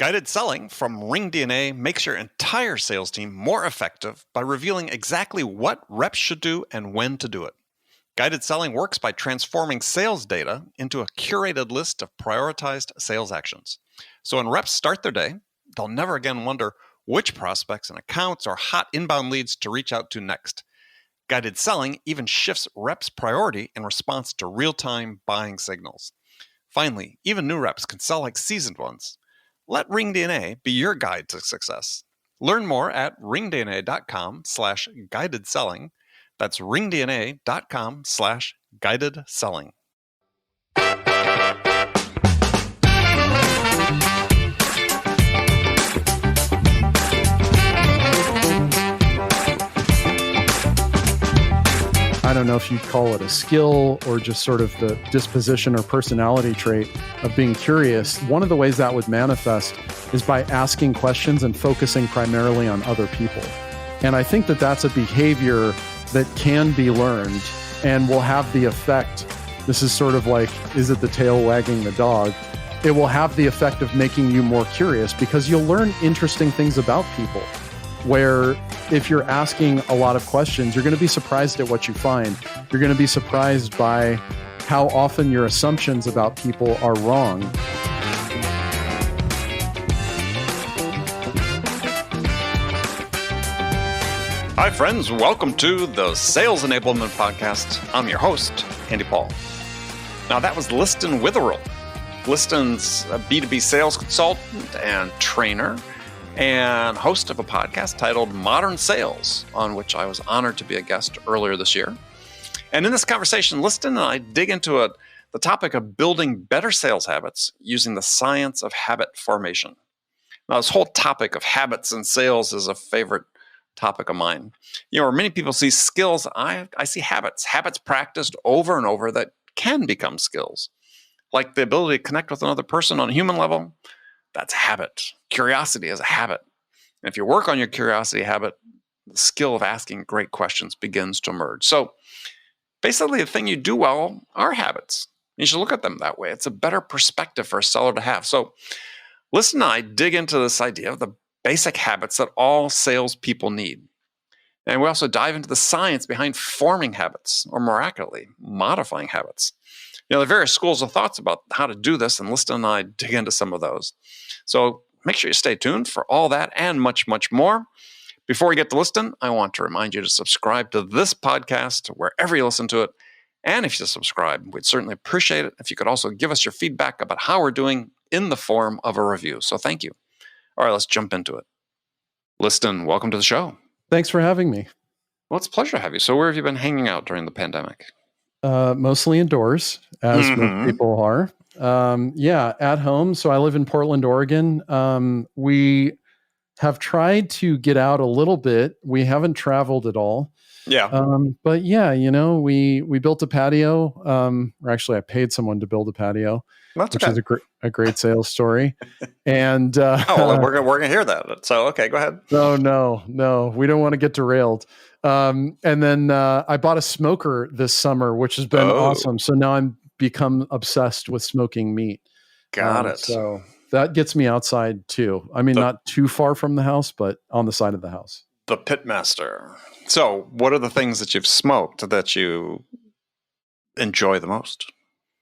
Guided selling from Ring DNA makes your entire sales team more effective by revealing exactly what reps should do and when to do it. Guided selling works by transforming sales data into a curated list of prioritized sales actions. So when reps start their day, they'll never again wonder which prospects and accounts or hot inbound leads to reach out to next. Guided selling even shifts reps' priority in response to real-time buying signals. Finally, even new reps can sell like seasoned ones. Let RingDNA be your guide to success. Learn more at ringdna.com/guided selling. That's ringdna.com/guided selling. I don't know if you'd call it a skill or just sort of the disposition or personality trait of being curious. One of the ways that would manifest is by asking questions and focusing primarily on other people. And I think that that's a behavior that can be learned and will have the effect. This is sort of like, is it the tail wagging the dog? It will have the effect of making you more curious because you'll learn interesting things about people. Where if you're asking a lot of questions, you're going to be surprised at what you find. You're going to be surprised by how often your assumptions about people are wrong. Hi, friends. Welcome to the Sales Enablement Podcast. I'm your host, Andy Paul. Now, that was Liston Witherill. Liston's a B2B sales consultant and trainer, and host of a podcast titled Modern Sales, on which I was honored to be a guest earlier this year. And in this conversation, Liston and I dig into the topic of building better sales habits using the science of habit formation. Now, this whole topic of habits and sales is a favorite topic of mine. You know, where many people see skills, I see habits practiced over and over that can become skills. Like the ability to connect with another person on a human level. That's a habit. Curiosity is a habit. And if you work on your curiosity habit, the skill of asking great questions begins to emerge. So basically, the thing you do well are habits. You should look at them that way. It's a better perspective for a seller to have. So Liston and I dig into this idea of the basic habits that all salespeople need. And we also dive into the science behind forming habits, or more accurately, modifying habits. You know, there are various schools of thoughts about how to do this, and Liston and I dig into some of those. So make sure you stay tuned for all that and much, much more. Before we get to Liston, I want to remind you to subscribe to this podcast wherever you listen to it. And if you subscribe, we'd certainly appreciate it if you could also give us your feedback about how we're doing in the form of a review. So thank you. All right, let's jump into it. Liston, welcome to the show. Thanks for having me. Well, it's a pleasure to have you. So where have you been hanging out during the pandemic? Mostly indoors, as most people are. At home. So I live in Portland, Oregon. We have tried to get out a little bit. We haven't traveled at all. Yeah. But yeah, you know, we built a patio. Or actually, I paid someone to build a patio, which is a great sales story. And we're gonna hear that. So okay, go ahead. No, we don't want to get derailed. And then I bought a smoker this summer, which has been awesome. So now I'm become obsessed with smoking meat. Got it. So that gets me outside too. I mean, not too far from the house, but on the side of the house. The pitmaster. So what are the things that you've smoked that you enjoy the most?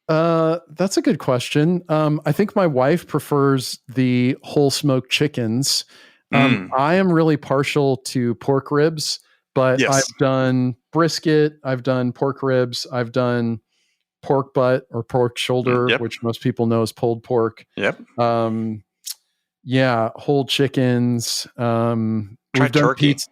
That's a good question. I think my wife prefers the whole smoked chickens. I am really partial to pork ribs. But yes. I've done brisket, I've done pork ribs, I've done pork butt or pork shoulder, which most people know as pulled pork. Yep. Whole chickens. We've done turkey. Pizza.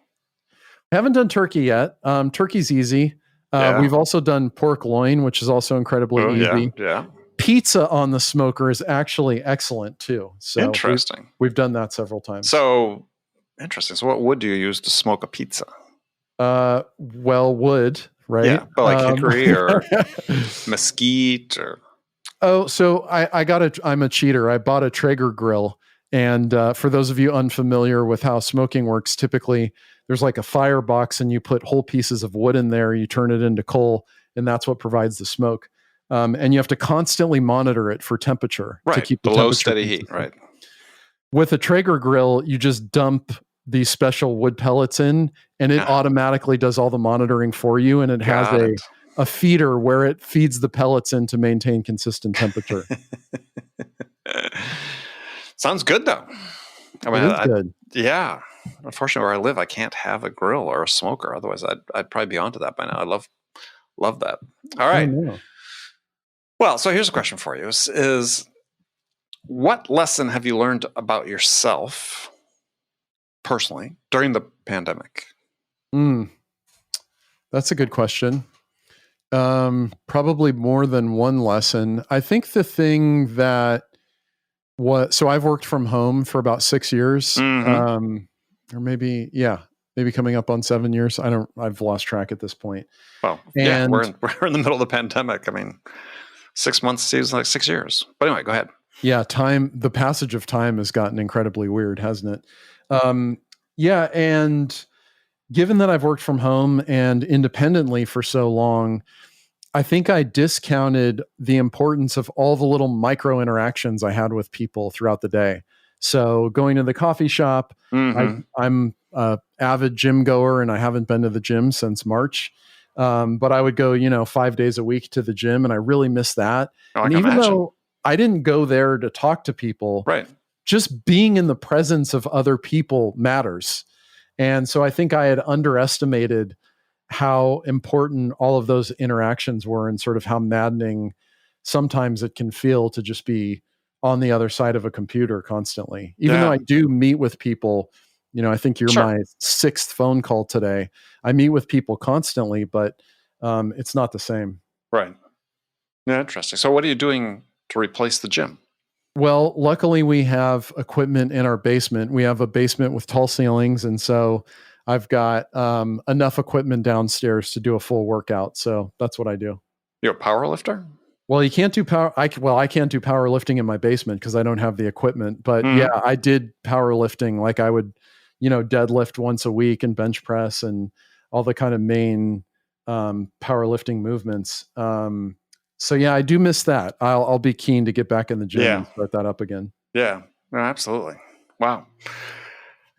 Haven't done turkey yet. Turkey's easy. We've also done pork loin, which is also incredibly easy. Yeah. Pizza on the smoker is actually excellent too. So interesting. We've done that several times. So interesting. So what wood do you use to smoke a pizza? Wood, right? Yeah, but like hickory or mesquite or. Oh, so I'm a cheater. I bought a Traeger grill. And for those of you unfamiliar with how smoking works, typically there's like a firebox and you put whole pieces of wood in there, you turn it into coal, and that's what provides the smoke. And you have to constantly monitor it for temperature to keep the low steady heat, right? With a Traeger grill, you just dump these special wood pellets in, and it automatically does all the monitoring for you. And it has a feeder where it feeds the pellets in to maintain consistent temperature. Sounds good, though. I mean, it is good. Yeah. Unfortunately, where I live, I can't have a grill or a smoker. Otherwise, I'd probably be onto that by now. I love that. All right. Well, so here's a question for you: is what lesson have you learned about yourself personally during the pandemic? That's a good question. Probably more than one lesson. I think the thing that so I've worked from home for about 6 years, or maybe coming up on 7 years. I've lost track at this point. Well, yeah, we're in the middle of the pandemic. I mean, 6 months seems like 6 years. But anyway, go ahead. Yeah, the passage of time has gotten incredibly weird, hasn't it? And given that I've worked from home and independently for so long, I think I discounted the importance of all the little micro interactions I had with people throughout the day. So going to the coffee shop, I'm an avid gym goer, and I haven't been to the gym since March. But I would go, 5 days a week to the gym, and I really miss that. And even though I didn't go there to talk to people, right, just being in the presence of other people matters. And so I think I had underestimated how important all of those interactions were, and sort of how maddening sometimes it can feel to just be on the other side of a computer constantly. Even though I do meet with people, I think you're my 6th phone call today. I meet with people constantly, but it's not the same. Right. Yeah, interesting. So what are you doing to replace the gym? Well, luckily we have equipment in our basement. We have a basement with tall ceilings, and so I've got enough equipment downstairs to do a full workout. So that's what I do. You're a power lifter? Well, you can't do I can't do powerlifting in my basement because I don't have the equipment. But yeah, I did powerlifting. Like I would, deadlift once a week and bench press and all the kind of main powerlifting movements. So yeah, I do miss that. I'll be keen to get back in the gym and start that up again. Yeah, no, absolutely. Wow.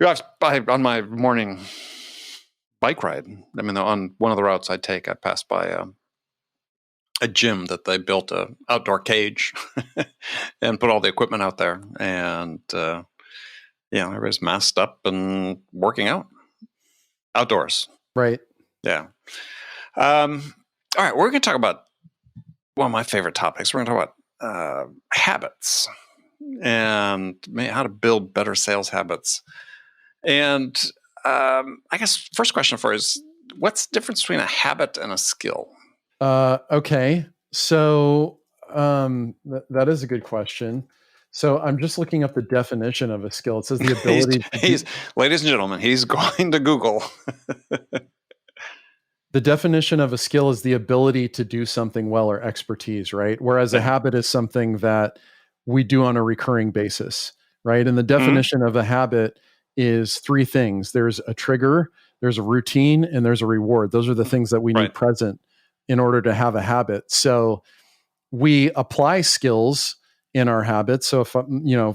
On my morning bike ride, I mean, on one of the routes I take, I pass by a gym that they built a outdoor cage and put all the equipment out there. And, everybody's masked up and working out outdoors. Right. Yeah. All right. We're going to talk about one of my favorite topics. We're going to talk about habits and how to build better sales habits. And I guess first question for you is, what's the difference between a habit and a skill? Okay. So that is a good question. So I'm just looking up the definition of a skill. It says the ability ladies and gentlemen, he's going to Google. The definition of a skill is the ability to do something well, or expertise, right? Whereas a habit is something that we do on a recurring basis, right? And the definition of a habit is 3 things. There's a trigger, there's a routine, and there's a reward. Those are the things that we need present in order to have a habit. So we apply skills in our habits. So if,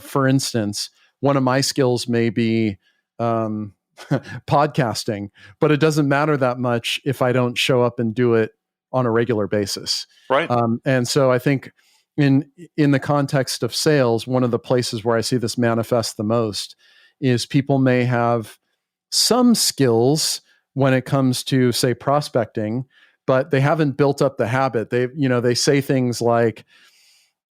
for instance, one of my skills may be podcasting, but it doesn't matter that much if I don't show up and do it on a regular basis. Right. And so I think in the context of sales, one of the places where I see this manifest the most is people may have some skills when it comes to, say, prospecting, but they haven't built up the habit. They say things like,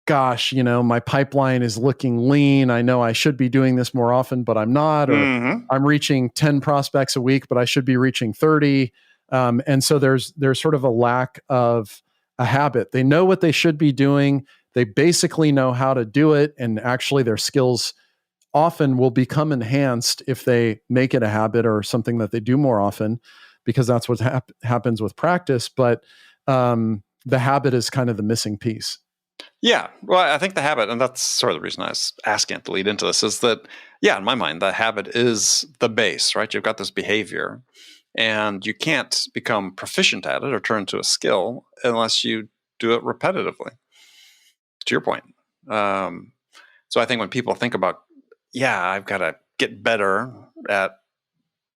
gosh, my pipeline is looking lean. I know I should be doing this more often, but I'm not. Or I'm reaching 10 prospects a week, but I should be reaching 30. And so there's sort of a lack of a habit. They know what they should be doing. They basically know how to do it. And actually their skills often will become enhanced if they make it a habit or something that they do more often, because that's what happens with practice. But the habit is kind of the missing piece. Yeah. Well, I think the habit, and that's sort of the reason I was asking it to lead into this, is that, in my mind, the habit is the base, right? You've got this behavior, and you can't become proficient at it or turn into a skill unless you do it repetitively, to your point. So I think when people think about I've got to get better at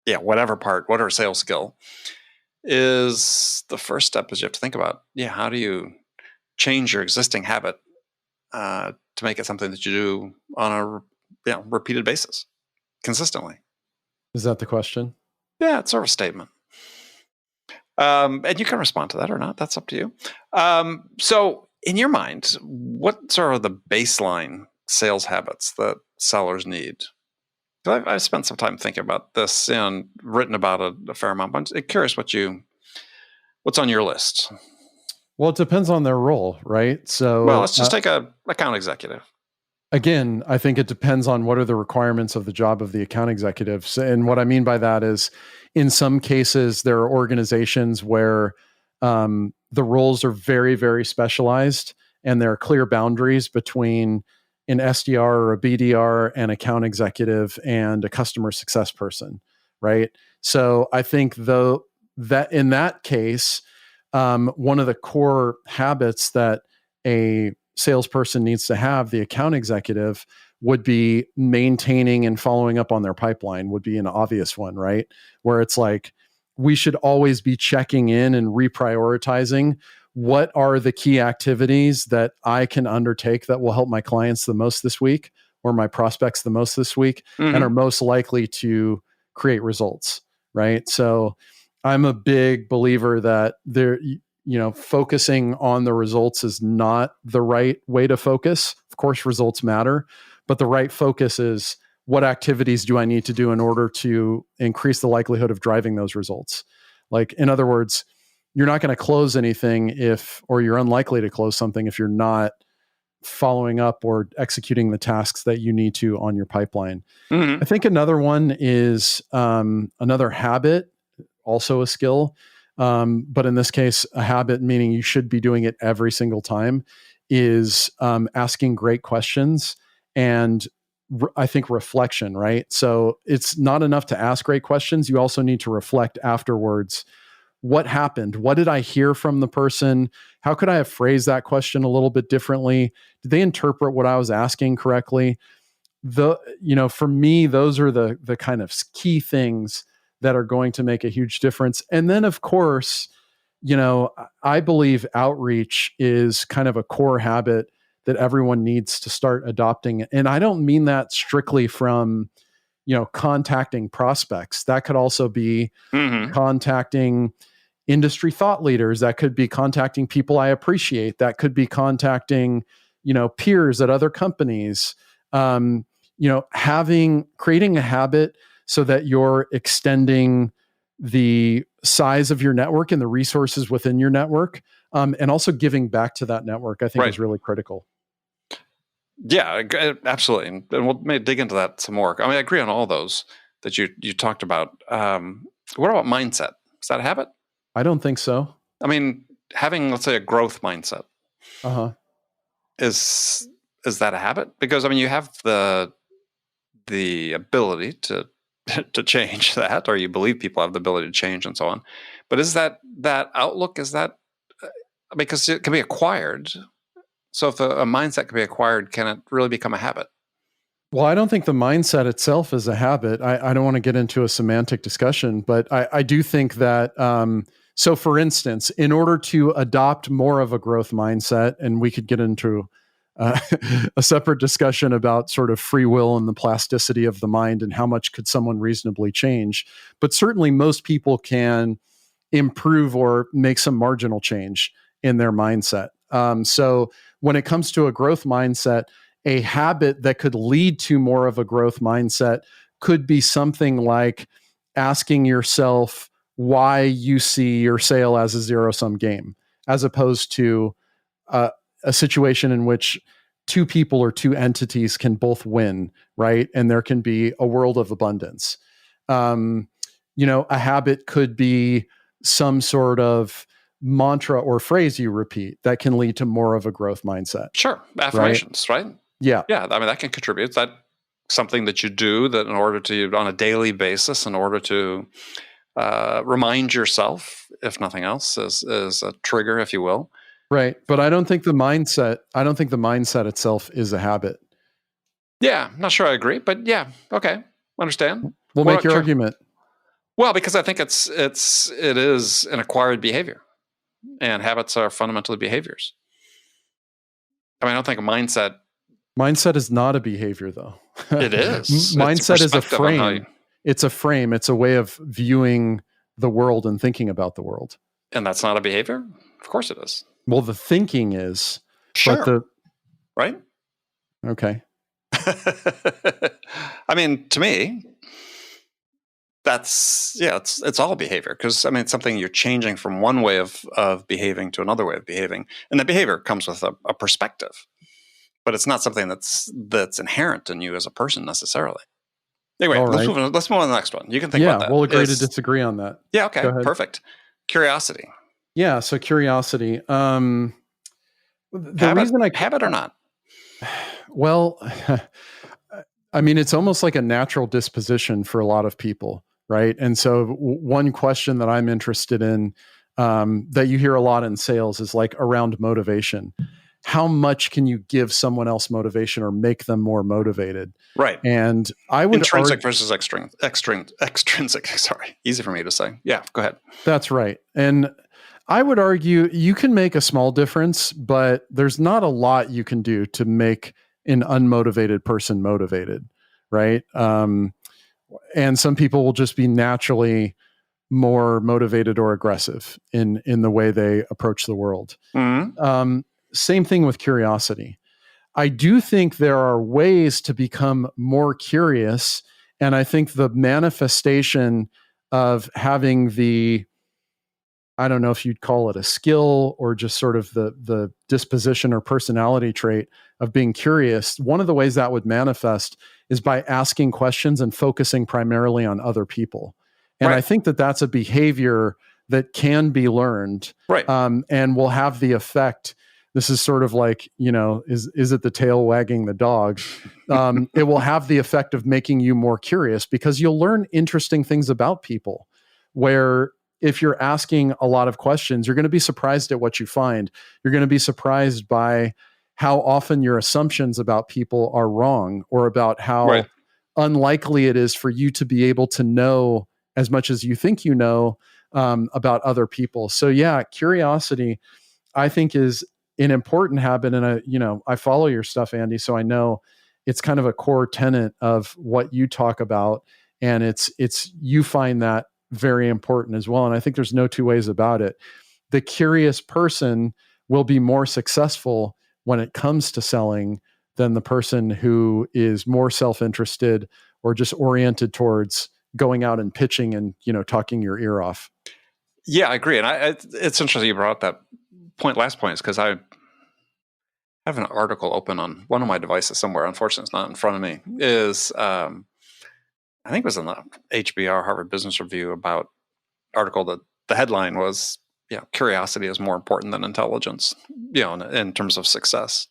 whatever sales skill, is the first step is you have to think about, how do you change your existing habit to make it something that you do on a repeated basis, consistently. Is that the question? Yeah, it's sort of a statement. And you can respond to that or not. That's up to you. So in your mind, what sort of the baseline sales habits that sellers need? I've spent some time thinking about this and written about it a fair amount. But I'm curious what's on your list. Well, it depends on their role, right? So, well, let's just take a account executive. Again, I think it depends on what are the requirements of the job of the account executives. And what I mean by that is, in some cases, there are organizations where the roles are very, very specialized, and there are clear boundaries between an SDR or a BDR, an account executive, and a customer success person, right? So I think though that in that case, one of the core habits that a salesperson needs to have, the account executive, would be maintaining and following up on their pipeline would be an obvious one, right? Where it's like, we should always be checking in and reprioritizing what are the key activities that I can undertake that will help my clients the most this week or my prospects the most this week, and are most likely to create results, right? So I'm a big believer that focusing on the results is not the right way to focus. Of course, results matter, but the right focus is, what activities do I need to do in order to increase the likelihood of driving those results? Like, in other words, you're not going to close anything or you're unlikely to close something if you're not following up or executing the tasks that you need to on your pipeline. I think another one is another habit, also a skill. But in this case, a habit, meaning you should be doing it every single time, is asking great questions and I think reflection, right? So it's not enough to ask great questions. You also need to reflect afterwards. What happened? What did I hear from the person? How could I have phrased that question a little bit differently? Did they interpret what I was asking correctly? For me, those are the kind of key things that are going to make a huge difference. And then, of course, I believe outreach is kind of a core habit that everyone needs to start adopting. And I don't mean that strictly from, contacting prospects. That could also be contacting industry thought leaders. That could be contacting people I appreciate. That could be contacting, peers at other companies. Creating a habit so that you're extending the size of your network and the resources within your network, and also giving back to that network, I think is really critical. Yeah, absolutely. And we'll maybe dig into that some more. I mean, I agree on all those that you talked about. What about mindset? Is that a habit? I don't think so. I mean, having, let's say, a growth mindset. Is that a habit? Because, I mean, you have the ability to change that, or you believe people have the ability to change and so on. But is that outlook, is that, because it can be acquired. So if a mindset can be acquired, can it really become a habit? Well, I don't think the mindset itself is a habit. I don't want to get into a semantic discussion, but I do think that, so for instance, in order to adopt more of a growth mindset, and we could get into a separate discussion about sort of free will and the plasticity of the mind and how much could someone reasonably change. But certainly most people can improve or make some marginal change in their mindset. So when it comes to a growth mindset, a habit that could lead to more of a growth mindset could be something like asking yourself why you see your sale as a zero-sum game, as opposed to a situation in which two people or two entities can both win, right? And there can be a world of abundance. A habit could be some sort of mantra or phrase you repeat that can lead to more of a growth mindset. Sure. Affirmations, right? Yeah. Yeah. I mean, that can contribute. That something that you do that in order to, on a daily basis, in order to remind yourself, if nothing else, is a trigger, if you will. Right. But I don't think the mindset itself is a habit. Yeah, I'm not sure I agree, but yeah, okay, understand. We'll make your argument. Well, because I think it is an acquired behavior, and habits are fundamentally behaviors. I mean, I don't think a Mindset is not a behavior, though. It is. Mindset is a frame. It's a frame. It's a way of viewing the world and thinking about the world. And that's not a behavior? Of course it is. Well, the thinking is. Sure. Right? Okay. I mean, to me, it's all behavior, because I mean, it's something you're changing from one way of behaving to another way of behaving, and the behavior comes with a perspective, but it's not something that's inherent in you as a person necessarily. Anyway, let's move on to the next one. You can think about that. We'll agree to disagree on that. Yeah. Okay. Perfect. Curiosity. Yeah. So curiosity. Habit or not? Well, I mean, it's almost like a natural disposition for a lot of people, right? And so one question that I'm interested in that you hear a lot in sales is like around motivation. How much can you give someone else motivation or make them more motivated? Right. And I would intrinsic versus extrinsic. Sorry, easy for me to say. Yeah, go ahead. That's right. And I would argue you can make a small difference, but there's not a lot you can do to make an unmotivated person motivated, right? And some people will just be naturally more motivated or aggressive in the way they approach the world. Mm-hmm. Same thing with curiosity. I do think there are ways to become more curious, and I think the manifestation of having I don't know if you'd call it a skill or just sort of the disposition or personality trait of being curious. One of the ways that would manifest is by asking questions and focusing primarily on other people. And I think that that's a behavior that can be learned, and will have the effect. This is sort of like, is it the tail wagging the dog? It will have the effect of making you more curious because you'll learn interesting things about people, where if you're asking a lot of questions, you're going to be surprised at what you find. You're going to be surprised by how often your assumptions about people are wrong, or about how unlikely it is for you to be able to know as much as you think you know about other people. So yeah, curiosity, I think, is an important habit. And I follow your stuff, Andy, so I know it's kind of a core tenet of what you talk about. And it's you find that very important as well. And I think there's no two ways about it. The curious person will be more successful when it comes to selling than the person who is more self-interested or just oriented towards going out and pitching and, talking your ear off. Yeah, I agree. And it's interesting you brought up that last point, is because I have an article open on one of my devices somewhere. Unfortunately, it's not in front of me. I think it was in the HBR, Harvard Business Review, about article that the headline was, curiosity is more important than intelligence, in terms of success.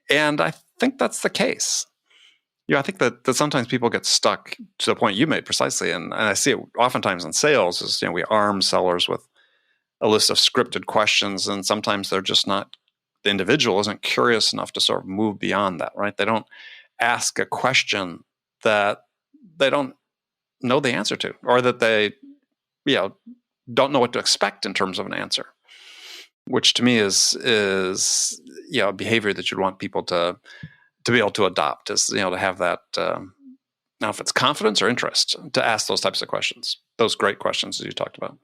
And I think that's the case. I think that sometimes people get stuck to the point you made precisely. And I see it oftentimes in sales is, we arm sellers with a list of scripted questions, and sometimes they're just not, the individual isn't curious enough to sort of move beyond that, right? They don't ask a question that they don't know the answer to, or that they, don't know what to expect in terms of an answer, which to me is a behavior that you'd want people to be able to adopt, is, to have that, now if it's confidence or interest, to ask those types of questions, those great questions that you talked about.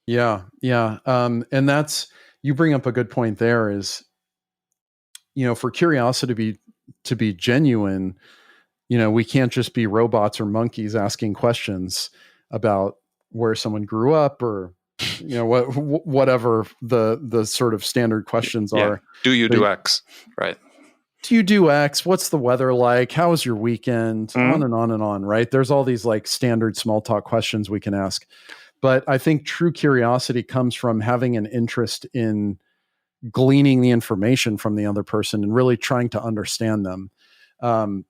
Yeah. And that's, you bring up a good point there is, for curiosity to be genuine, we can't just be robots or monkeys asking questions about where someone grew up, or, whatever the sort of standard questions are. Do you do X? Right. Do you do X? What's the weather like? How was your weekend? Mm-hmm. On and on and on, right? There's all these like standard small talk questions we can ask. But I think true curiosity comes from having an interest in gleaning the information from the other person and really trying to understand them.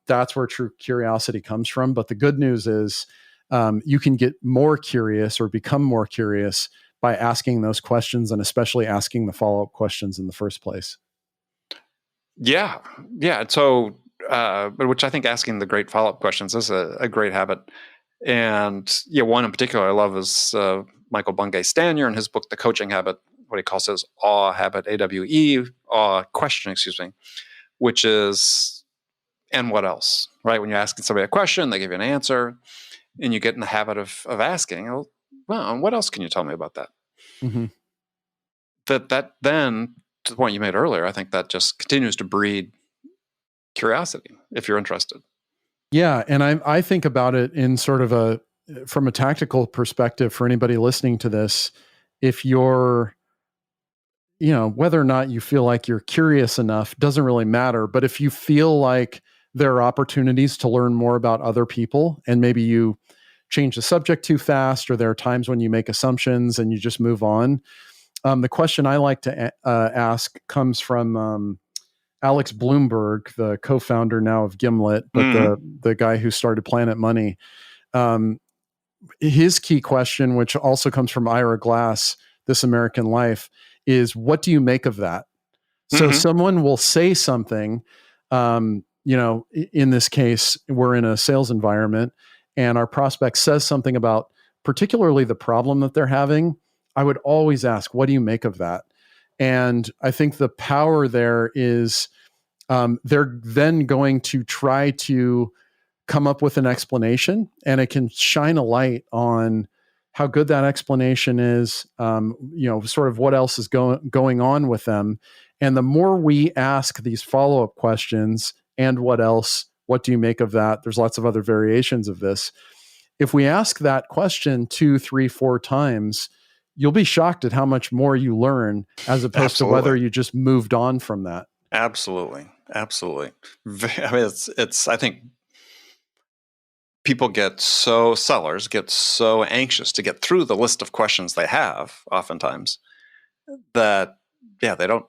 That's where true curiosity comes from. But the good news is you can get more curious or become more curious by asking those questions, and especially asking the follow-up questions in the first place. Yeah. So but which I think asking the great follow-up questions is a great habit. And one in particular I love is Michael Bungay Stanier in his book, The Coaching Habit, what he calls his awe habit, AWE, awe question, which is, and what else, right? When you're asking somebody a question, they give you an answer, and you get in the habit of asking, well, what else can you tell me about that? Mm-hmm. That then, to the point you made earlier, I think that just continues to breed curiosity if you're interested. Yeah. And I think about it in sort of from a tactical perspective for anybody listening to this. If you're, whether or not you feel like you're curious enough doesn't really matter. But if you feel like there are opportunities to learn more about other people, and maybe you change the subject too fast, or there are times when you make assumptions and you just move on. The question I like to ask comes from Alex Bloomberg, the co-founder now of Gimlet, but the guy who started Planet Money. His key question, which also comes from Ira Glass, This American Life, is what do you make of that? So someone will say something, in this case, we're in a sales environment and our prospect says something about particularly the problem that they're having. I would always ask, what do you make of that? And I think the power there is they're then going to try to come up with an explanation, and it can shine a light on how good that explanation is, sort of what else is going on with them. And the more we ask these follow-up questions, and what else, what do you make of that? There's lots of other variations of this. If we ask that question 2, 3, 4 times, you'll be shocked at how much more you learn as opposed to whether you just moved on from that. Absolutely. I mean, it's, I think sellers get so anxious to get through the list of questions they have oftentimes that, they don't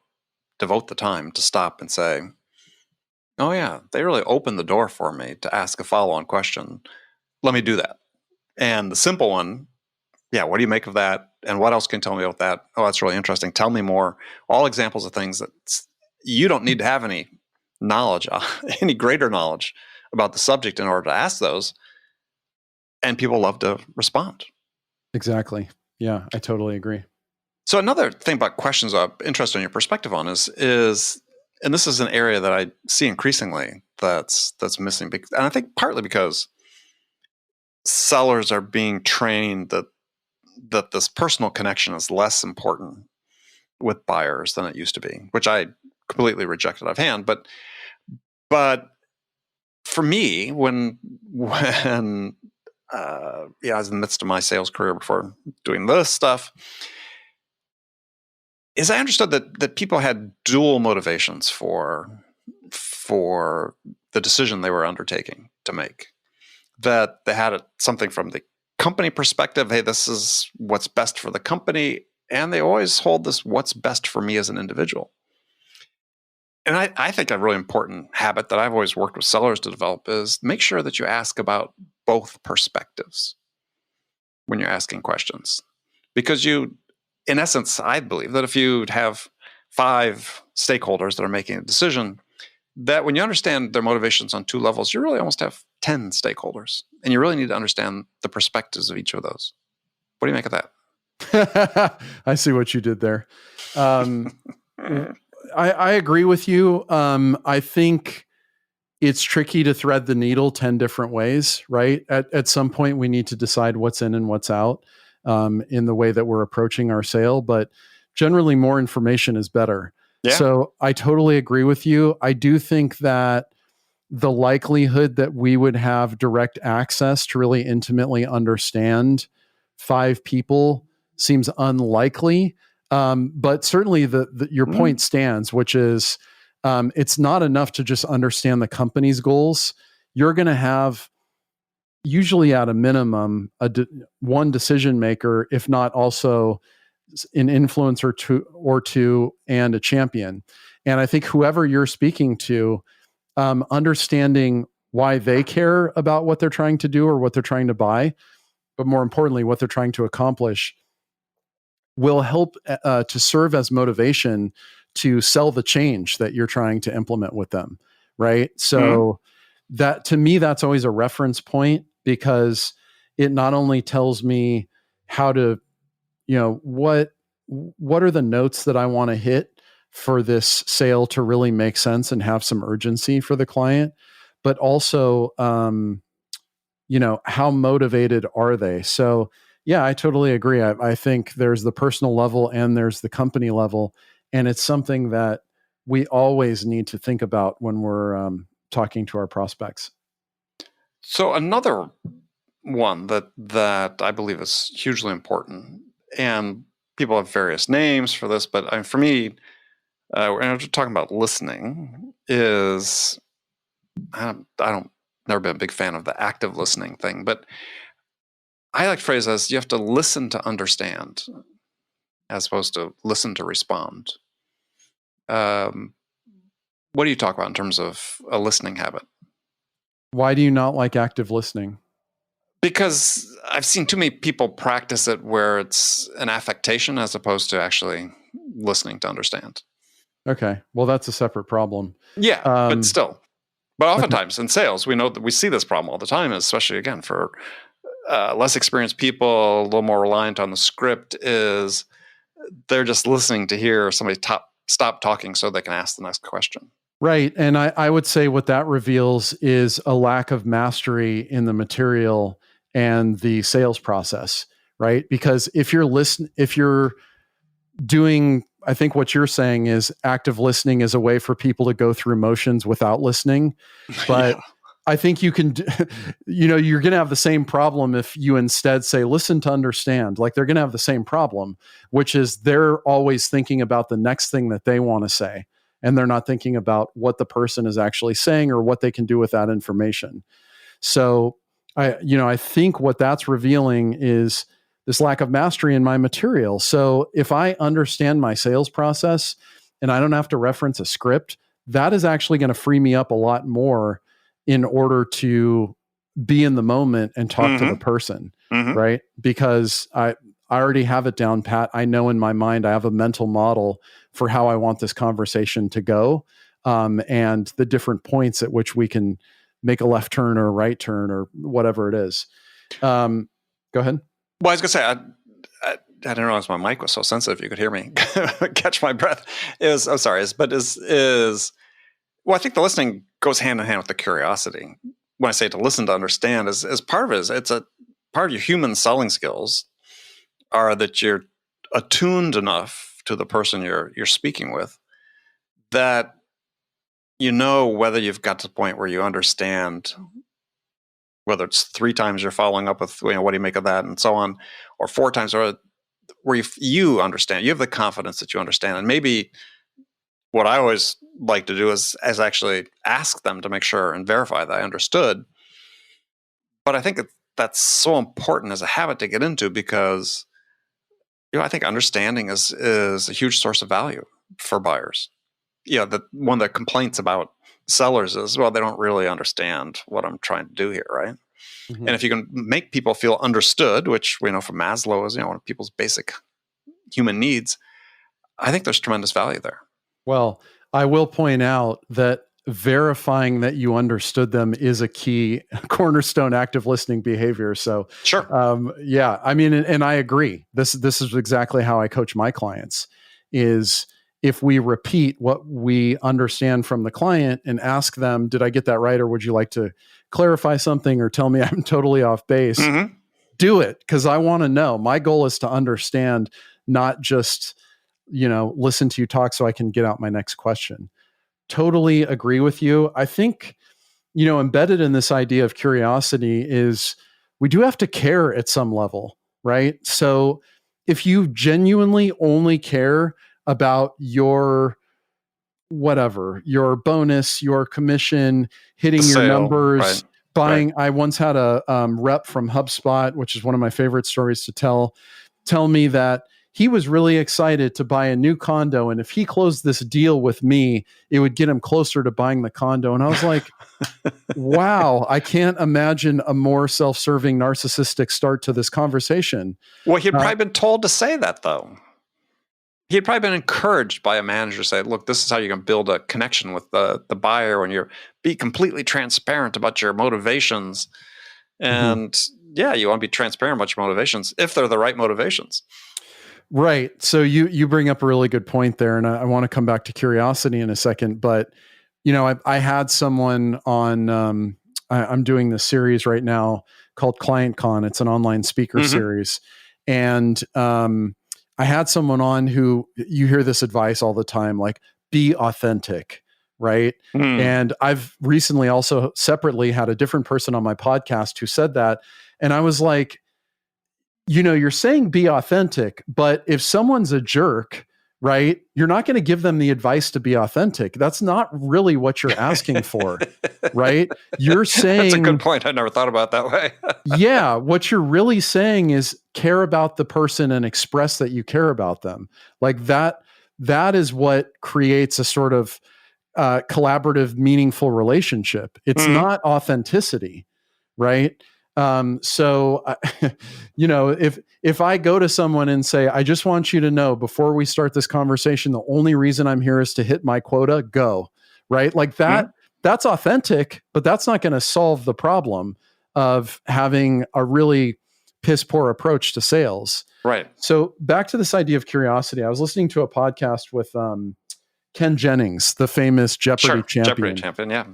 devote the time to stop and say, oh yeah, they really opened the door for me to ask a follow-on question. Let me do that. And the simple one, what do you make of that? And what else can you tell me about that? Oh, that's really interesting. Tell me more. All examples of things that you don't need to have any knowledge, any greater knowledge about the subject in order to ask those. And people love to respond. Exactly. Yeah, I totally agree. So another thing about questions I'm interested in your perspective on is, and this is an area that I see increasingly that's missing. And I think partly because sellers are being trained that this personal connection is less important with buyers than it used to be, which I completely rejected out of hand. But for me, when I was in the midst of my sales career before doing this stuff, is I understood that people had dual motivations for the decision they were undertaking to make. That they had something from the company perspective, hey, this is what's best for the company, and they always hold this what's best for me as an individual. And I think a really important habit that I've always worked with sellers to develop is make sure that you ask about both perspectives when you're asking questions. Because in essence, I believe that if you have 5 stakeholders that are making a decision, that when you understand their motivations on 2 levels, you really almost have 10 stakeholders. And you really need to understand the perspectives of each of those. What do you make of that? I see what you did there. I agree with you. I think it's tricky to thread the needle 10 different ways, right? At some point, we need to decide what's in and what's out in the way that we're approaching our sale. But generally, more information is better. Yeah. So I totally agree with you. I do think that the likelihood that we would have direct access to really intimately understand 5 people seems unlikely. But certainly your point stands, which is it's not enough to just understand the company's goals. You're going to have, usually at a minimum, one decision maker, if not also an influencer or two and a champion. And I think whoever you're speaking to, understanding why they care about what they're trying to do or what they're trying to buy, but more importantly, what they're trying to accomplish, will help to serve as motivation to sell the change that you're trying to implement with them, right? So that, to me, that's always a reference point, because it not only tells me how to, what are the notes that I want to hit for this sale to really make sense and have some urgency for the client, but also, how motivated are they? So yeah, I totally agree. I think there's the personal level and there's the company level, and it's something that we always need to think about when we're talking to our prospects. So another one that I believe is hugely important, and people have various names for this, but for me, we're talking about listening. Is I don't never been a big fan of the active listening thing, but I like to phrase it as you have to listen to understand, as opposed to listen to respond. What do you talk about in terms of a listening habit? Why do you not like active listening? Because I've seen too many people practice it where it's an affectation as opposed to actually listening to understand. Okay. Well, that's a separate problem. Yeah, but still. But oftentimes in sales, we know that we see this problem all the time, especially, again, for less experienced people, a little more reliant on the script, is they're just listening to hear somebody stop talking so they can ask the next question. Right. And I would say what that reveals is a lack of mastery in the material and the sales process, right? Because if you're doing, I think what you're saying is active listening is a way for people to go through motions without listening. But yeah. I think you can, you're going to have the same problem if you instead say, listen to understand. Like, they're going to have the same problem, which is they're always thinking about the next thing that they want to say. And they're not thinking about what the person is actually saying or what they can do with that information. So I think what that's revealing is this lack of mastery in my material. So if I understand my sales process and I don't have to reference a script, that is actually going to free me up a lot more in order to be in the moment and talk to the person, right? Because I already have it down pat. I know in my mind, I have a mental model for how I want this conversation to go, and the different points at which we can make a left turn or a right turn or whatever it is. Go ahead. Well, I was going to say, I didn't realize my mic was so sensitive you could hear me catch my breath. Well, I think the listening goes hand in hand with the curiosity. When I say to listen to understand, is part of it, it's a part of your human selling skills are that you're attuned enough to the person you're speaking with that whether you've got to the point where you understand, whether it's 3 times you're following up with, what do you make of that, and so on, or 4 times, or where you understand, you have the confidence that you understand. And maybe what I always like to do is actually ask them to make sure and verify that I understood. But I think that's so important as a habit to get into, because I think understanding is a huge source of value for buyers. One of the complaints about sellers is, well, they don't really understand what I'm trying to do here, right? And if you can make people feel understood, which we know from Maslow is one of people's basic human needs, I think there's tremendous value there. Well, I will point out that verifying that you understood them is a key cornerstone active listening behavior. So sure. Yeah, I mean, and I agree. This is exactly how I coach my clients, is if we repeat what we understand from the client and ask them, did I get that right? Or would you like to clarify something or tell me I'm totally off base? Do it, because I want to know. My goal is to understand, not just, listen to you talk so I can get out my next question. Totally agree with you. I think, embedded in this idea of curiosity is we do have to care at some level, right? So if you genuinely only care about your bonus, your commission, hitting your numbers, right, buying. Right. I once had a rep from HubSpot, which is one of my favorite stories to tell me that he was really excited to buy a new condo. And if he closed this deal with me, it would get him closer to buying the condo. And I was like, wow, I can't imagine a more self-serving, narcissistic start to this conversation. Well, he'd probably been told to say that, though. he'd probably been encouraged by a manager to say, look, this is how you're going to build a connection with the buyer when you're be completely transparent about your motivations. And yeah, you want to be transparent about your motivations if they're the right motivations. Right. So you bring up a really good point there, and I want to come back to curiosity in a second. But I had someone on. I'm doing this series right now called Client Con. It's an online speaker series, and I had someone on who, you hear this advice all the time, like be authentic, right? And I've recently also separately had a different person on my podcast who said that, and I was like, you're saying be authentic, but if someone's a jerk, right, you're not going to give them the advice to be authentic. That's not really what you're asking for, right? You're saying... That's a good point. I never thought about it that way. Yeah, what you're really saying is care about the person and express that you care about them. Like that is what creates a sort of collaborative, meaningful relationship. It's not authenticity, right? So, if I go to someone and say, I just want you to know before we start this conversation, the only reason I'm here is to hit my quota, go, right? Like that, that's authentic, but that's not going to solve the problem of having a really piss poor approach to sales. Right. So back to this idea of curiosity, I was listening to a podcast with Ken Jennings, the famous Jeopardy champion. Jeopardy champion, yeah.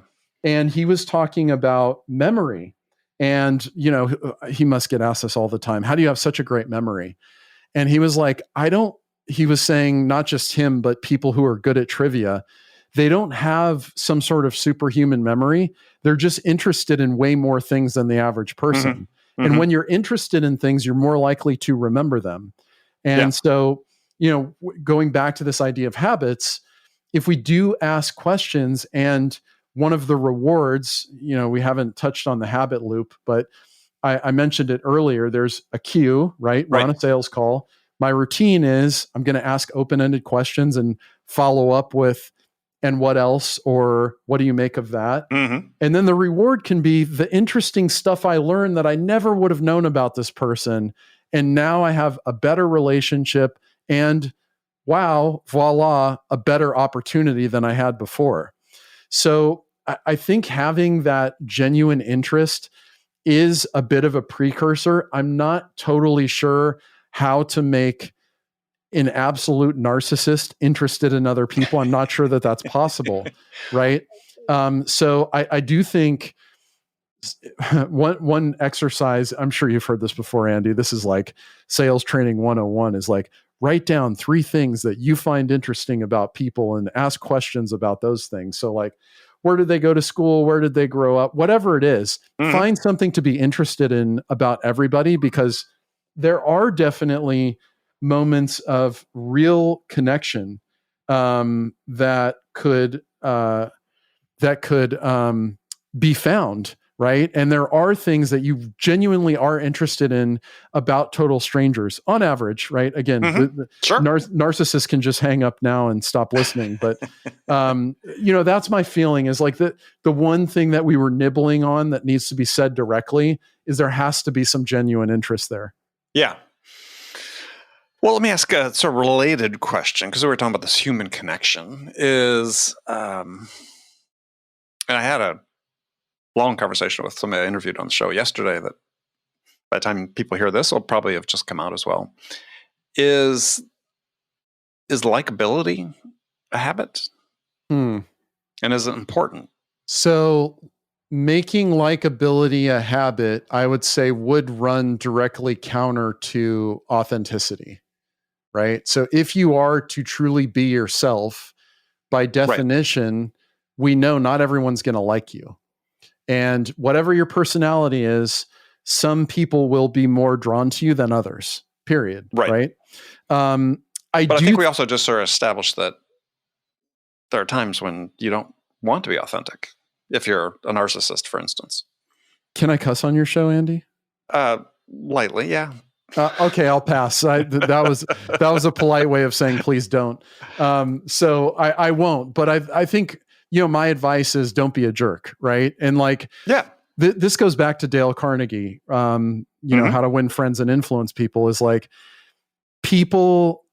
And he was talking about memory. And, he must get asked this all the time. How do you have such a great memory? And he was like, he was saying not just him, but people who are good at trivia, they don't have some sort of superhuman memory. They're just interested in way more things than the average person. And when you're interested in things, you're more likely to remember them. And so, going back to this idea of habits, if we do ask questions, and one of the rewards, we haven't touched on the habit loop, but I mentioned it earlier. There's a cue, right? We're on a sales call. My routine is I'm going to ask open-ended questions and follow up with, and what else? Or what do you make of that? And then the reward can be the interesting stuff I learned that I never would have known about this person. And now I have a better relationship and wow, voila, a better opportunity than I had before. So I think having that genuine interest is a bit of a precursor. I'm not totally sure how to make an absolute narcissist interested in other people. I'm not sure that that's possible, right? So I do think one exercise, I'm sure you've heard this before, Andy, this is like sales training 101, is like, write down 3 things that you find interesting about people and ask questions about those things. So like, where did they go to school? Where did they grow up? Whatever it is, find something to be interested in about everybody, because there are definitely moments of real connection that could be found, right? And there are things that you genuinely are interested in about total strangers on average, right? Again, narcissists can just hang up now and stop listening. But, that's my feeling, is like the one thing that we were nibbling on that needs to be said directly is there has to be some genuine interest there. Yeah. Well, let me ask a sort of related question, because we were talking about this human connection and I had a long conversation with somebody I interviewed on the show yesterday that by the time people hear this will probably have just come out as well. Is likability a habit? And is it important? So making likability a habit, I would say, would run directly counter to authenticity, right? So if you are to truly be yourself, by definition, we know not everyone's going to like you. And whatever your personality is, some people will be more drawn to you than others, period. Right. I think we also just sort of established that there are times when you don't want to be authentic. If you're a narcissist, for instance. Can I cuss on your show, Andy? Lightly, yeah. Okay, I'll pass. That was a polite way of saying please don't. So I won't. But I think, my advice is don't be a jerk, right? And like, this goes back to Dale Carnegie. How to win friends and influence people is like, people.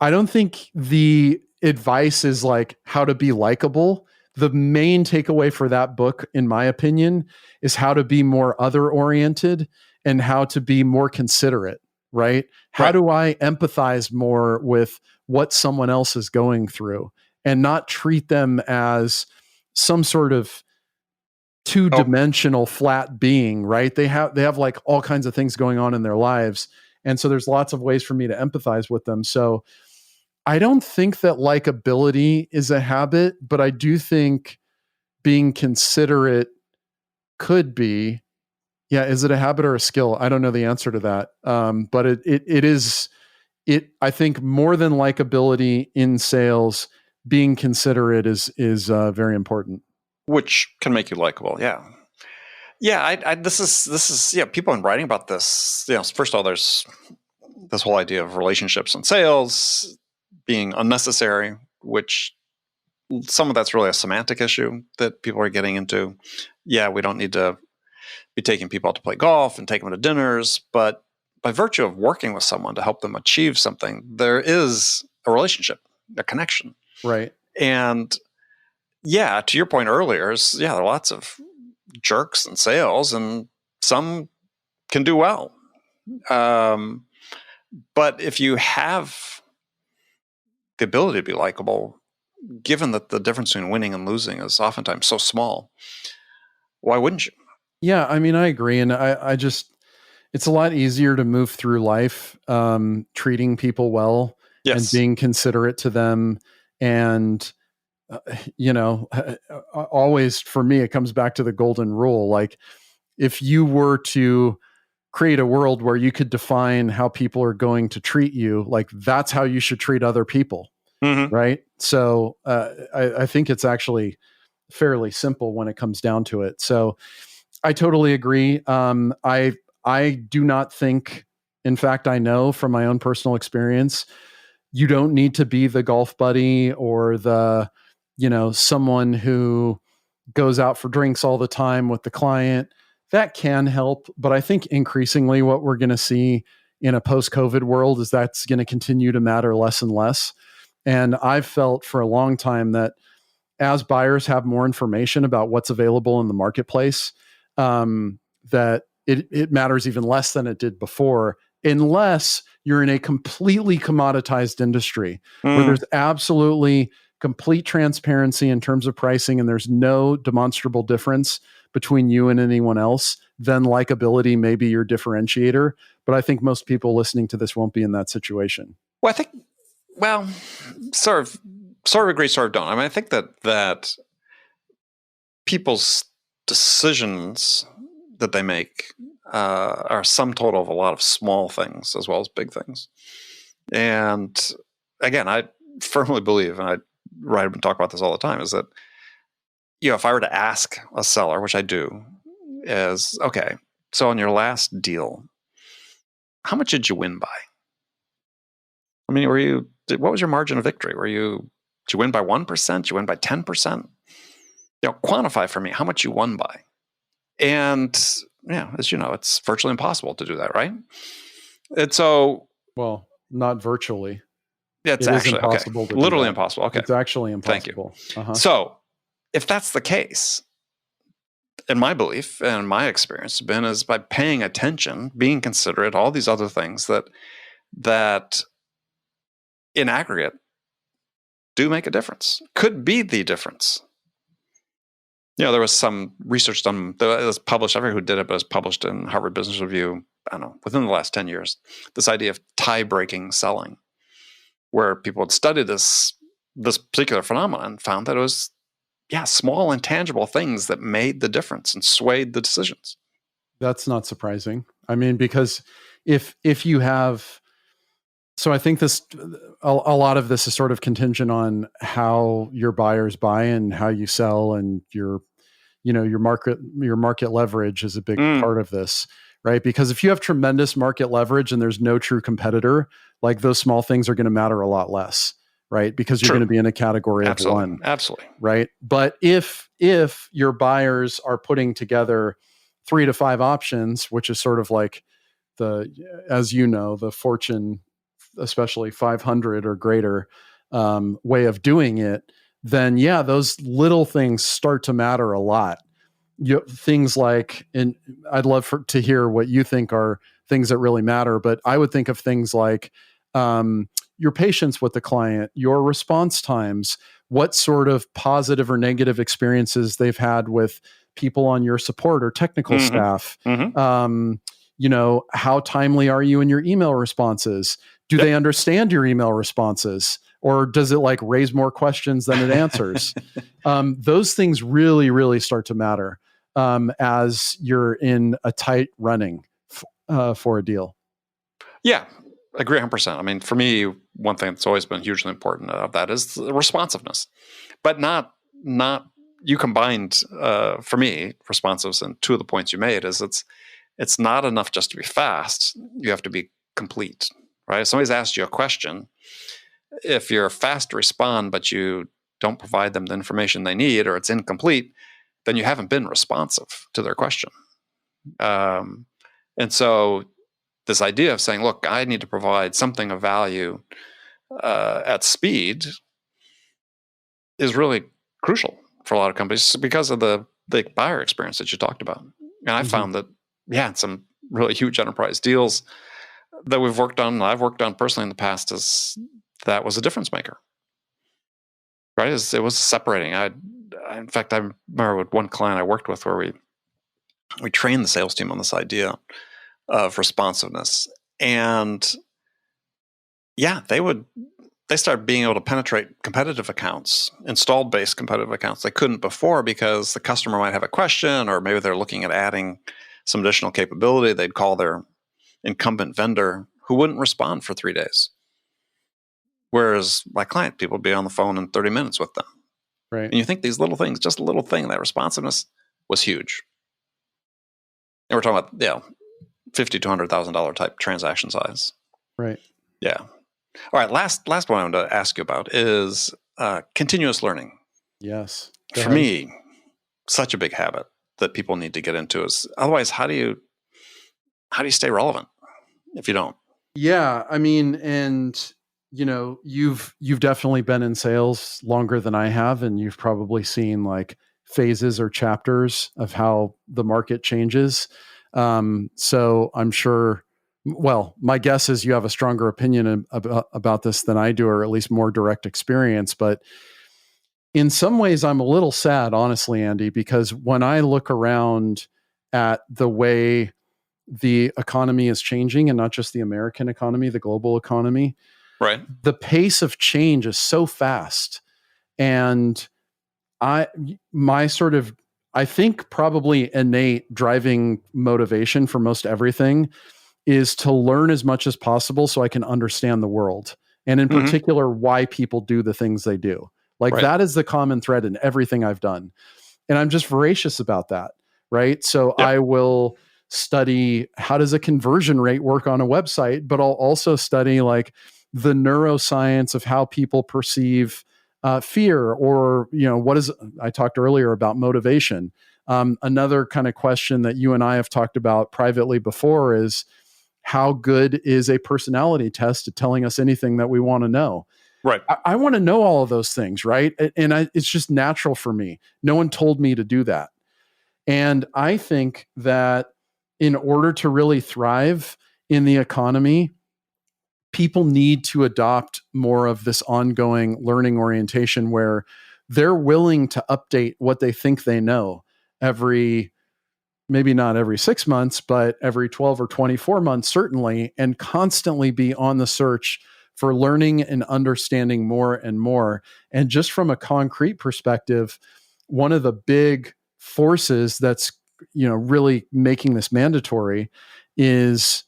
I don't think the advice is like how to be likable. The main takeaway for that book, in my opinion, is how to be more other oriented and how to be more considerate, right? How do I empathize more with what someone else is going through and not treat them as some sort of two-dimensional flat being, right? They have like all kinds of things going on in their lives. And so there's lots of ways for me to empathize with them. So I don't think that likability is a habit, but I do think being considerate could be. Yeah, is it a habit or a skill? I don't know the answer to that. But it is. I think more than likability in sales, being considerate is very important. Which can make you likable. Yeah. Yeah. This is, yeah, people have been writing about this. First of all, there's this whole idea of relationships and sales being unnecessary, which some of that's really a semantic issue that people are getting into. Yeah, we don't need to be taking people out to play golf and take them to dinners, but by virtue of working with someone to help them achieve something, there is a relationship, a connection. Right. And yeah, to your point earlier, there are lots of jerks in sales, and some can do well. But if you have the ability to be likable, given that the difference between winning and losing is oftentimes so small, why wouldn't you? Yeah, I mean, I agree. And I just, it's a lot easier to move through life treating people well and being considerate to them. And, always for me, it comes back to the golden rule. Like, if you were to create a world where you could define how people are going to treat you, like that's how you should treat other people. Mm-hmm. Right. So I think it's actually fairly simple when it comes down to it. So I totally agree. I do not think, in fact, I know from my own personal experience, you don't need to be the golf buddy or the, someone who goes out for drinks all the time with the client. That can help. But I think increasingly what we're going to see in a post-COVID world is that's going to continue to matter less and less. And I've felt for a long time that as buyers have more information about what's available in the marketplace, that it matters even less than it did before, unless you're in a completely commoditized industry where there's absolutely complete transparency in terms of pricing and there's no demonstrable difference between you and anyone else. Then likability may be your differentiator. But I think most people listening to this won't be in that situation. Well, I think, sort of agree, sort of don't. I mean, I think that people's decisions that they make are sum total of a lot of small things as well as big things. And again, I firmly believe, and I write and talk about this all the time, is that, if I were to ask a seller, which I do, is, okay, so on your last deal, how much did you win by? I mean, what was your margin of victory? Did you win by 1%? Did you win by 10%? Quantify for me how much you won by. And as you know, it's virtually impossible to do that, right? And so, well, not virtually. It's actually impossible. Okay. Literally impossible. Okay, it's actually impossible. Thank you. Uh-huh. So, if that's the case, in my belief and my experience has been, is by paying attention, being considerate, all these other things that in aggregate do make a difference, could be the difference. There was some research done that was published, I forget who did it, but it was published in Harvard Business Review, I don't know, within the last 10 years, this idea of tie-breaking selling, where people had studied this particular phenomenon and found that it was, small intangible things that made the difference and swayed the decisions. That's not surprising. I mean, because if you have, so I think a lot of this is sort of contingent on how your buyers buy and how you sell, and your market leverage is a big part of this, right? Because if you have tremendous market leverage and there's no true competitor, like those small things are going to matter a lot less, right? Because you're going to be in a category of one. Absolutely. Right. But if your buyers are putting together 3 to 5 options, which is sort of like the Fortune especially 500 or greater way of doing it, then yeah, those little things start to matter a lot. Things like, and I'd love to hear what you think are things that really matter, but I would think of things like your patience with the client, your response times, what sort of positive or negative experiences they've had with people on your support or technical staff. How timely are you in your email responses? Do they understand your email responses? Or does it like raise more questions than it answers? Those things really, really start to matter as you're in a tight running for a deal. Yeah, I agree 100%. I mean, for me, one thing that's always been hugely important of that is the responsiveness, but not you combined for me responsiveness, and two of the points you made is it's not enough just to be fast. You have to be complete, right? If somebody's asked you a question, if you're fast to respond, but you don't provide them the information they need, or it's incomplete, then you haven't been responsive to their question. And so this idea of saying, look, I need to provide something of value at speed is really crucial for a lot of companies because of the buyer experience that you talked about. And I found that, some really huge enterprise deals that we've worked on, and I've worked on personally in the past, that was a difference maker, right? It was separating. In fact, I remember with one client I worked with where we trained the sales team on this idea of responsiveness, and they started being able to penetrate competitive accounts, installed base competitive accounts they couldn't before because the customer might have a question, or maybe they're looking at adding some additional capability. They'd call their incumbent vendor who wouldn't respond for 3 days. Whereas my client, people would be on the phone in 30 minutes with them. Right. And you think these little things, just a little thing, that responsiveness was huge. And we're talking about, $50,000 to $100,000 type transaction size. Right. Yeah. All right. Last one I want to ask you about is continuous learning. Yes. For me, such a big habit that people need to get into is, otherwise, how do you stay relevant if you don't? Yeah. I mean, and you've definitely been in sales longer than I have, and you've probably seen like phases or chapters of how the market changes. So I'm sure, well, my guess is you have a stronger opinion about this than I do, or at least more direct experience. But in some ways, I'm a little sad, honestly, Andy, because when I look around at the way the economy is changing, and not just the American economy, the global economy, right? The pace of change is so fast. And I think probably innate driving motivation for most everything is to learn as much as possible so I can understand the world. And in particular, why people do the things they do. Like that is the common thread in everything I've done. And I'm just voracious about that. Right. So I will study, how does a conversion rate work on a website, but I'll also study like the neuroscience of how people perceive fear, or, I talked earlier about motivation. Another kind of question that you and I have talked about privately before is, how good is a personality test at telling us anything that we want to know? Right. I want to know all of those things, right? And it's just natural for me. No one told me to do that. And I think that in order to really thrive in the economy, people need to adopt more of this ongoing learning orientation where they're willing to update what they think they know maybe not every 6 months, but every 12 or 24 months, certainly, and constantly be on the search for learning and understanding more and more. And just from a concrete perspective, one of the big forces that's, really making this mandatory is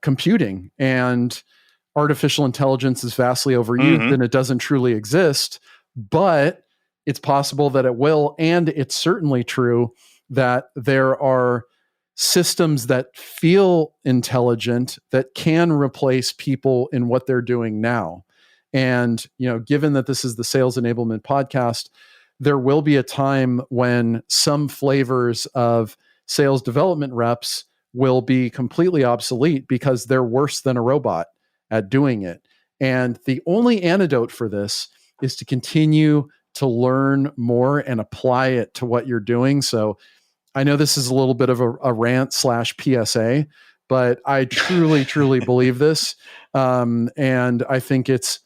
computing. And artificial intelligence is vastly overused and it doesn't truly exist, but it's possible that it will. And it's certainly true that there are systems that feel intelligent that can replace people in what they're doing now. And, given that this is the Sales Enablement podcast, there will be a time when some flavors of sales development reps will be completely obsolete because they're worse than a robot. at doing it. And the only antidote for this is to continue to learn more and apply it to what you're doing. So I know this is a little bit of a rant / PSA, but I truly, truly believe this. And I think it's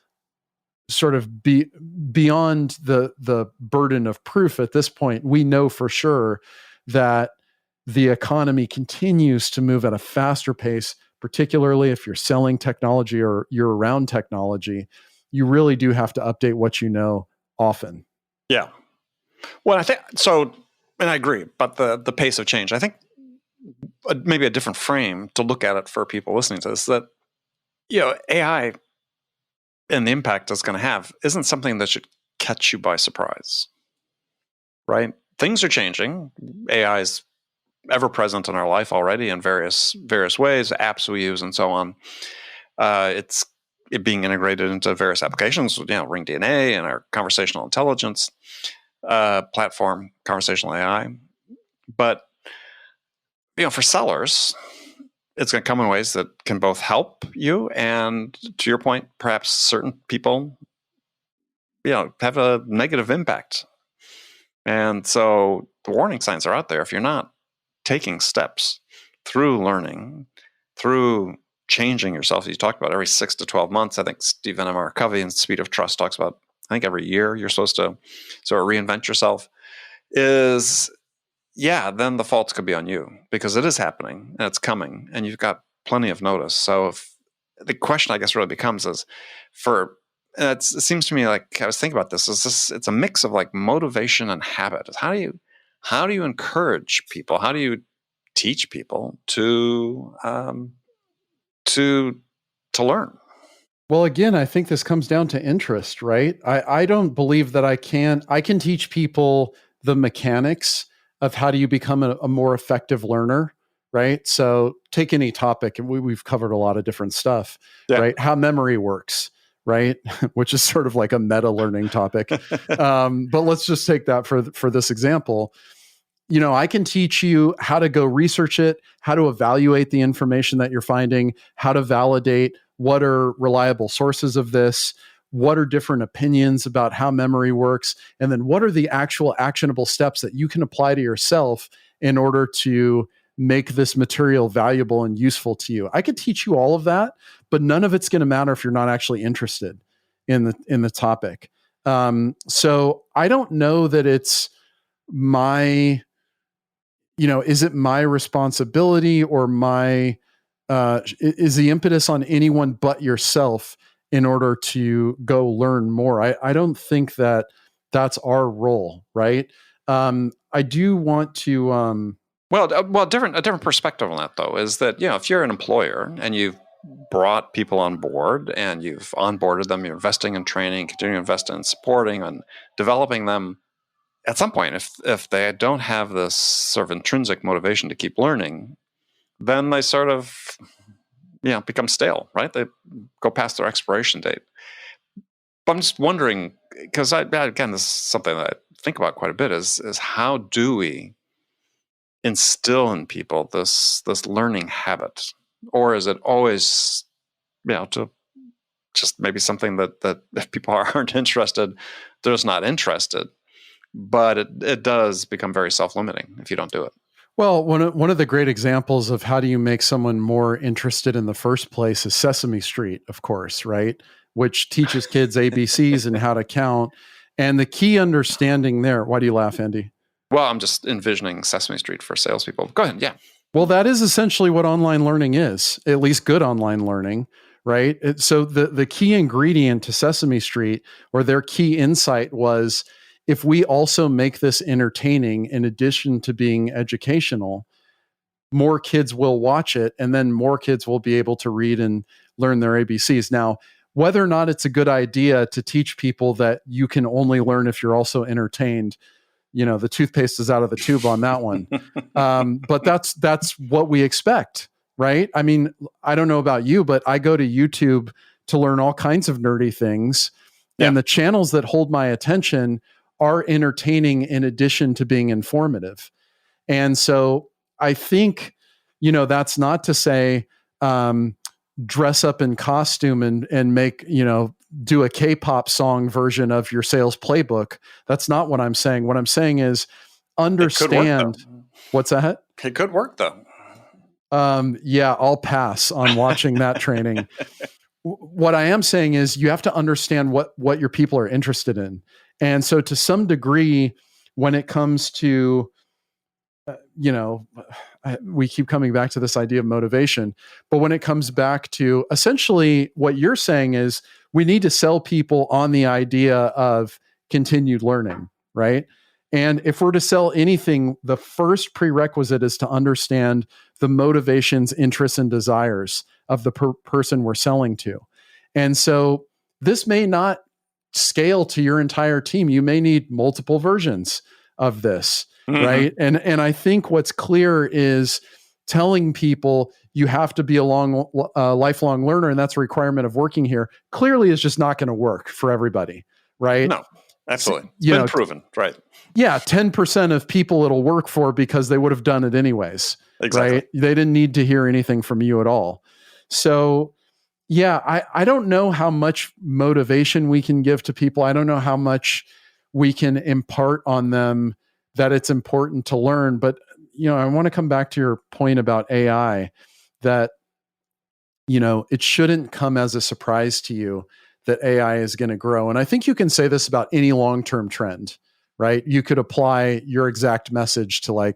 sort of beyond the burden of proof at this point. We know for sure that the economy continues to move at a faster pace, particularly if you're selling technology or you're around technology. You really do have to update what you know often. Yeah. Well, I think so, and I agree, but the pace of change, I think maybe a different frame to look at it for people listening to this, that, AI and the impact it's going to have isn't something that should catch you by surprise, right? Things are changing. AI is ever present in our life already in various ways, apps we use and so on. It's being integrated into various applications, Ring DNA and our conversational intelligence platform, conversational AI. But, for sellers, it's going to come in ways that can both help you and, to your point, perhaps certain people, have a negative impact. And so the warning signs are out there. If you're not taking steps through learning, through changing yourself, you talked about every 6 to 12 months. I think Stephen M. R. Covey in Speed of Trust talks about, I think every year you're supposed to sort of reinvent yourself. Then the faults could be on you because it is happening and it's coming and you've got plenty of notice. So if the question I guess really becomes is it seems to me like I was thinking about this, it's a mix of like motivation and habit. How do you encourage people? How do you teach people to learn? Well, again, I think this comes down to interest, right? I don't believe that I can teach people the mechanics of how do you become a more effective learner, right? So take any topic, and we've covered a lot of different stuff, right? How memory works, right? Which is sort of like a meta learning topic. But let's just take that for this example. I can teach you how to go research it, how to evaluate the information that you're finding, how to validate what are reliable sources of this, what are different opinions about how memory works, and then what are the actual actionable steps that you can apply to yourself in order to make this material valuable and useful to you. I could teach you all of that, but none of it's going to matter if you're not actually interested in the topic. So I don't know that it's my, is it my responsibility or is the impetus on anyone but yourself in order to go learn more? I don't think that that's our role, right? I do want to. A different perspective on that though is that if you're an employer and you've brought people on board and you've onboarded them, you're investing in training, continuing to invest in supporting and developing them. At some point, if they don't have this sort of intrinsic motivation to keep learning, then they sort of become stale, right? They go past their expiration date. But I'm just wondering, because again, this is something that I think about quite a bit, is how do we instill in people this learning habit? Or is it always, to just maybe something that if people aren't interested, they're just not interested. But it does become very self-limiting if you don't do it. Well, one of the great examples of how do you make someone more interested in the first place is Sesame Street, of course, right? Which teaches kids ABCs and how to count. And the key understanding there, why do you laugh, Andy? Well, I'm just envisioning Sesame Street for salespeople. Go ahead, yeah. Well, that is essentially what online learning is, at least good online learning, right? So the key ingredient to Sesame Street, or their key insight was, if we also make this entertaining in addition to being educational, more kids will watch it, and then more kids will be able to read and learn their ABCs. Now, whether or not it's a good idea to teach people that you can only learn if you're also entertained, the toothpaste is out of the tube on that one. But that's what we expect, right? I mean, I don't know about you, but I go to YouTube to learn all kinds of nerdy things. Yeah. And the channels that hold my attention are entertaining in addition to being informative. And so I think, that's not to say, dress up in costume and make, do a K-pop song version of your sales playbook. That's not what I'm saying. What I'm saying is understand. What's that? It could work though. Yeah, I'll pass on watching that training. What I am saying is you have to understand what your people are interested in. And so to some degree, when it comes to, we keep coming back to this idea of motivation, but when it comes back to essentially what you're saying is we need to sell people on the idea of continued learning, right? And if we're to sell anything, the first prerequisite is to understand the motivations, interests, and desires of the person we're selling to. And so this may not scale to your entire team. You may need multiple versions of this, right? And I think what's clear is telling people you have to be a lifelong learner, and that's a requirement of working here, clearly is just not going to work for everybody, right? No, absolutely. It's been proven, right? Yeah, 10% of people it'll work for because they would have done it anyways, exactly. Right? They didn't need to hear anything from you at all. So yeah, I don't know how much motivation we can give to people. I don't know how much we can impart on them that it's important to learn. But, I want to come back to your point about AI, that, it shouldn't come as a surprise to you that AI is going to grow. And I think you can say this about any long-term trend, right? You could apply your exact message to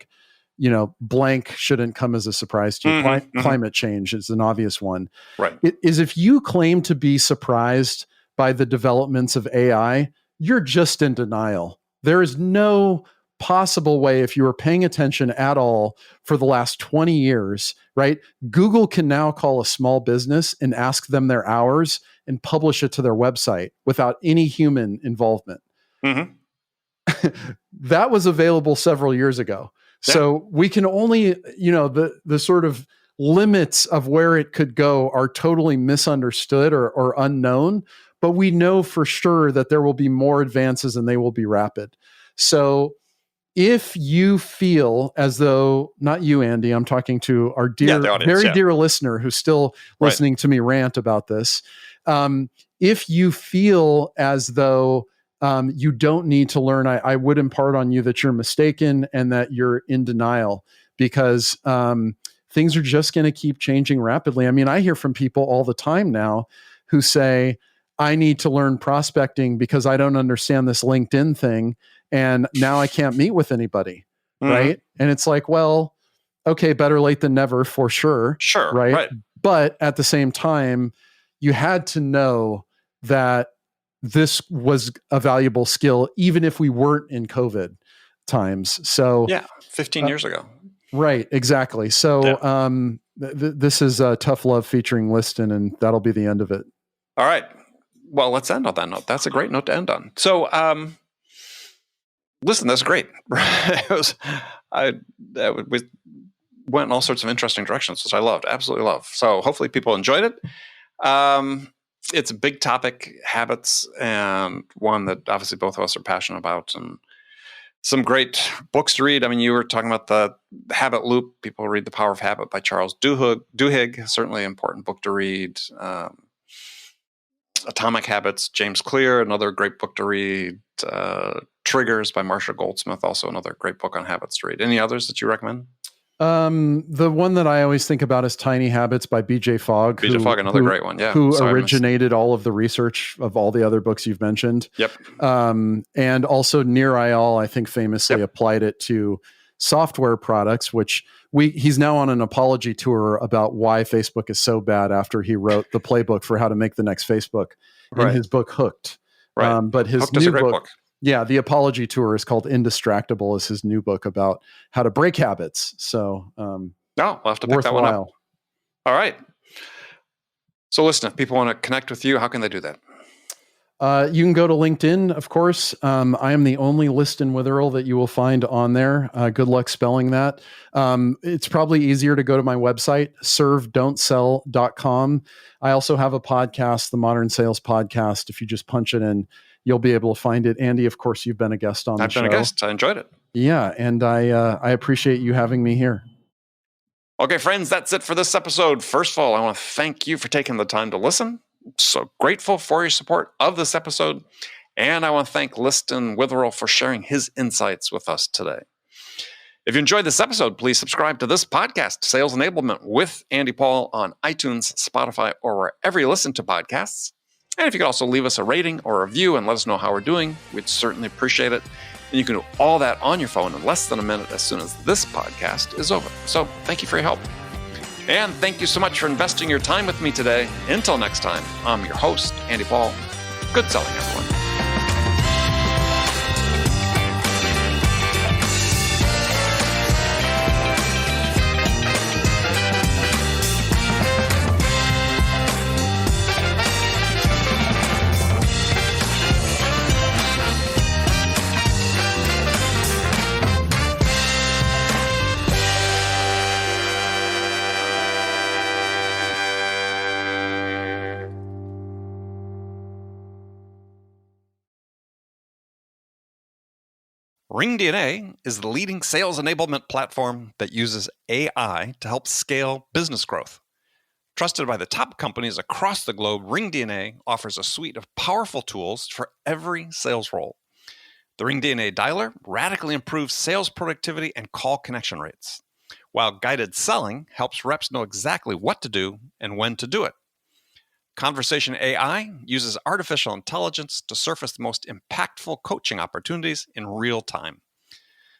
blank shouldn't come as a surprise to you. Climate change is an obvious one. Right. It is, if you claim to be surprised by the developments of AI, you're just in denial. There is no possible way, if you were paying attention at all for the last 20 years, right? Google can now call a small business and ask them their hours and publish it to their website without any human involvement. That was available several years ago. Yeah. So we can only, the sort of limits of where it could go are totally misunderstood or unknown, but we know for sure that there will be more advances and they will be rapid. So if you feel as though, not you, Andy, I'm talking to our dear, dear listener who's still listening to me rant about this. If you feel as though you don't need to learn, I would impart on you that you're mistaken and that you're in denial, because things are just going to keep changing rapidly. I mean, I hear from people all the time now who say, I need to learn prospecting because I don't understand this LinkedIn thing. And now I can't meet with anybody, right? And it's like, well, okay, better late than never for sure. Sure, right? But at the same time, you had to know that this was a valuable skill, even if we weren't in COVID times. So 15 years ago. Right, exactly. So this is Tough Love featuring Liston, and that'll be the end of it. All right. Well, let's end on that note. That's a great note to end on. So, listen, that's great. We went in all sorts of interesting directions, which I loved, absolutely loved. So hopefully people enjoyed it. It's a big topic, habits, and one that obviously both of us are passionate about, and some great books to read. I mean, you were talking about the Habit Loop. People read The Power of Habit by Charles Duhigg, certainly an important book to read. Atomic Habits, James Clear, another great book to read. Triggers by Marsha Goldsmith, also another great book on habits to read. Any others that you recommend? The one that I always think about is Tiny Habits by B.J. Fogg. Fogg, another great one, yeah. Who originated all of the research of all the other books you've mentioned. Yep. And also Nir Eyal, I think, famously applied it to software products, which he's now on an apology tour about why Facebook is so bad after he wrote the playbook for how to make the next Facebook in his book Hooked. Right. But his Hooked is a great book. Yeah, the apology tour is called Indistractable, is his new book about how to break habits. So we'll have to pick that one up. All right. So listen, if people want to connect with you, how can they do that? You can go to LinkedIn, of course. I am the only Liston Witherill that you will find on there. Good luck spelling that. It's probably easier to go to my website, servedon'tsell.com. I also have a podcast, the Modern Sales Podcast. If you just punch it in, you'll be able to find it. Andy, of course, you've been a guest on the show. I've been a guest. I enjoyed it. Yeah, and I appreciate you having me here. Okay, friends, that's it for this episode. First of all, I want to thank you for taking the time to listen. I'm so grateful for your support of this episode. And I want to thank Liston Witherill for sharing his insights with us today. If you enjoyed this episode, please subscribe to this podcast, Sales Enablement with Andy Paul, on iTunes, Spotify, or wherever you listen to podcasts. And if you could also leave us a rating or a review and let us know how we're doing, we'd certainly appreciate it. And you can do all that on your phone in less than a minute as soon as this podcast is over. So thank you for your help. And thank you so much for investing your time with me today. Until next time, I'm your host, Andy Paul. Good selling, everyone. RingDNA is the leading sales enablement platform that uses AI to help scale business growth. Trusted by the top companies across the globe, RingDNA offers a suite of powerful tools for every sales role. The RingDNA Dialer radically improves sales productivity and call connection rates, while guided selling helps reps know exactly what to do and when to do it. Conversation AI uses artificial intelligence to surface the most impactful coaching opportunities in real time.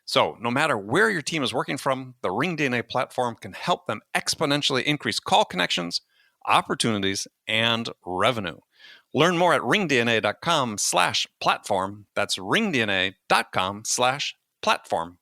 So, no matter where your team is working from, the RingDNA platform can help them exponentially increase call connections, opportunities, and revenue. Learn more at ringdna.com/platform. That's ringdna.com/platform.